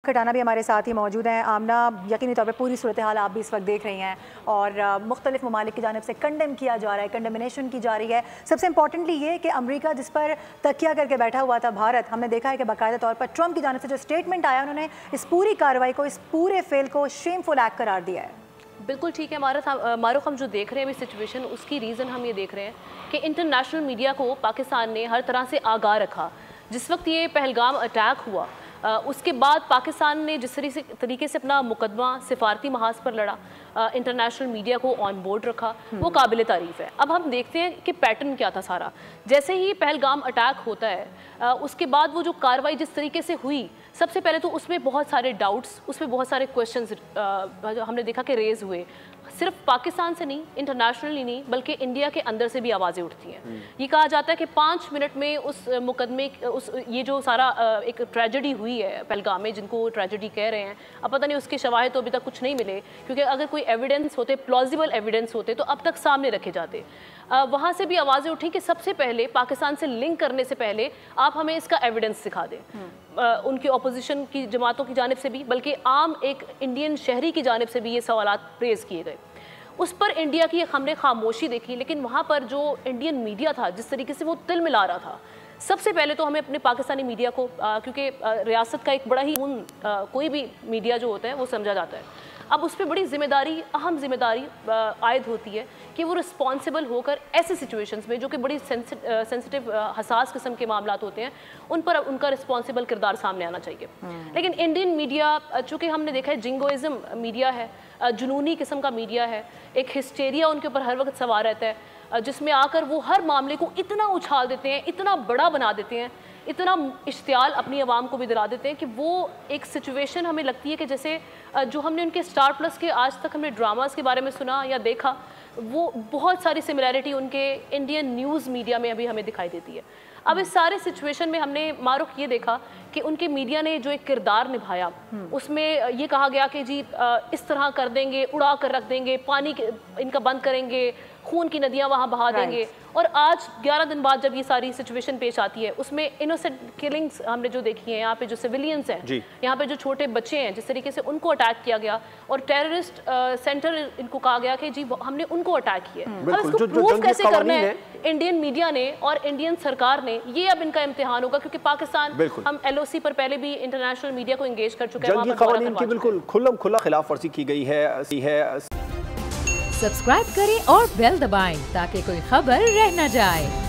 खटाना भी हमारे साथ ही मौजूद हैं। आमना, यकीनी तौर पे पूरी सूरत हाल आप भी इस वक्त देख रही हैं और मुख्तलिफ ममालिक की जानिब से कंडेम किया जा रहा है, कंडेमिनेशन की जा रही है। सबसे इंपॉर्टेंटली ये कि अमेरिका जिस पर तकिया करके बैठा हुआ था भारत, हमने देखा है कि बाकायदा तौर पर ट्रंप की जानिब से जो स्टेटमेंट आया, उन्होंने इस पूरी कार्रवाई को, इस पूरे फेल को शेमफुल एक्ट करार दिया है। बिल्कुल ठीक है मारूफ, हम जो देख रहे हैं अभी सिचुएशन, उसकी रीज़न हम ये देख रहे हैं कि इंटरनेशनल मीडिया को पाकिस्तान ने हर तरह से आगाह रखा। जिस वक्त ये पहलगाम अटैक हुआ उसके बाद पाकिस्तान ने जिस तरीके से अपना मुकदमा सिफारती महाज पर लड़ा, इंटरनेशनल मीडिया को ऑन बोर्ड रखा, वो काबिल तारीफ़ है। अब हम देखते हैं कि पैटर्न क्या था सारा। जैसे ही पहलगाम अटैक होता है उसके बाद वो जो कार्रवाई जिस तरीके से हुई, सबसे पहले तो उसमें बहुत सारे डाउट्स, उसमें बहुत सारे क्वेश्चंस हमने देखा कि रेज हुए। सिर्फ पाकिस्तान से नहीं, इंटरनेशनली नहीं, बल्कि इंडिया के अंदर से भी आवाज़ें उठती हैं। ये कहा जाता है कि 5 मिनट में उस मुकदमे ये जो सारा एक ट्रेजेडी हुई है पहलगाम में, जिनको ट्रेजेडी कह रहे हैं, अब पता नहीं उसके शवाहिद तो अभी तक कुछ नहीं मिले, क्योंकि अगर कोई एविडेंस होते, प्लॉजिबल एविडेंस होते, तो अब तक सामने रखे जाते। वहाँ से भी आवाज़ें उठी कि सबसे पहले पाकिस्तान से लिंक करने से पहले आप हमें इसका एविडेंस दिखा दें। उनकी अपोजिशन की जमातों की जानिब से भी, बल्कि आम एक इंडियन शहरी की जानिब से भी ये सवालात रेज़ किए गए। उस पर इंडिया की हमने खामोशी देखी, लेकिन वहाँ पर जो इंडियन मीडिया था, जिस तरीके से वो तिल मिला रहा था, सबसे पहले तो हमें अपने पाकिस्तानी मीडिया को, क्योंकि रियासत का एक बड़ा ही कोई भी मीडिया जो होता है वो समझा जाता है, अब उस पर बड़ी जिम्मेदारी, अहम जिम्मेदारी आयद होती है कि वो रिस्पॉन्सिबल होकर ऐसे सिचुएशंस में, जो कि बड़ी सेंसिटिव हसास किस्म के मामलात होते हैं, उन पर उनका रिस्पॉन्सिबल किरदार सामने आना चाहिए। लेकिन इंडियन मीडिया, चूँकि हमने देखा है जिंगोइज़म मीडिया है, जुनूनी किस्म का मीडिया है, एक हिस्टेरिया उनके ऊपर हर वक्त सवार रहता है, जिसमें आकर वो हर मामले को इतना उछाल देते हैं, इतना बड़ा बना देते हैं, इतना इश्तियाल अपनी आवाम को भी दिला देते हैं कि वो एक सिचुएशन हमें लगती है कि जैसे जो हमने उनके स्टार प्लस के आज तक हमने ड्रामास के बारे में सुना या देखा, वो बहुत सारी सिमिलैरिटी उनके इंडियन न्यूज़ मीडिया में अभी हमें दिखाई देती है। अब इस सारे सिचुएशन में हमने मारूफ ये देखा कि उनके मीडिया ने जो एक किरदार निभाया, उसमें ये कहा गया कि जी इस तरह कर देंगे, उड़ा कर रख देंगे, पानी इनका बंद करेंगे, खून की नदियां वहां बहा देंगे। और आज 11 दिन बाद जब ये सारी सिचुएशन पेश आती है, उसमें इनोसेंट किलिंग्स हमने जो देखी हैं, यहाँ पे जो सिविलियंस हैं, यहाँ पे जो छोटे बच्चे हैं, जिस तरीके से उनको अटैक किया गया और टेररिस्ट सेंटर इनको कहा गया कि जी हमने उनको अटैक किया। अब इसको प्रूफ कैसे करना है इंडियन मीडिया ने और इंडियन सरकार ने, ये अब इनका इम्तिहान होगा, क्योंकि पाकिस्तान, हम LOC पर पहले भी इंटरनेशनल मीडिया को एंगेज कर चुके हैं, क़वानीन की बिल्कुल खुल्लम खुल्ला खिलाफ वर्जी की गई है। सब्सक्राइब करें और बेल दबाएं ताकि कोई खबर रह न जाए।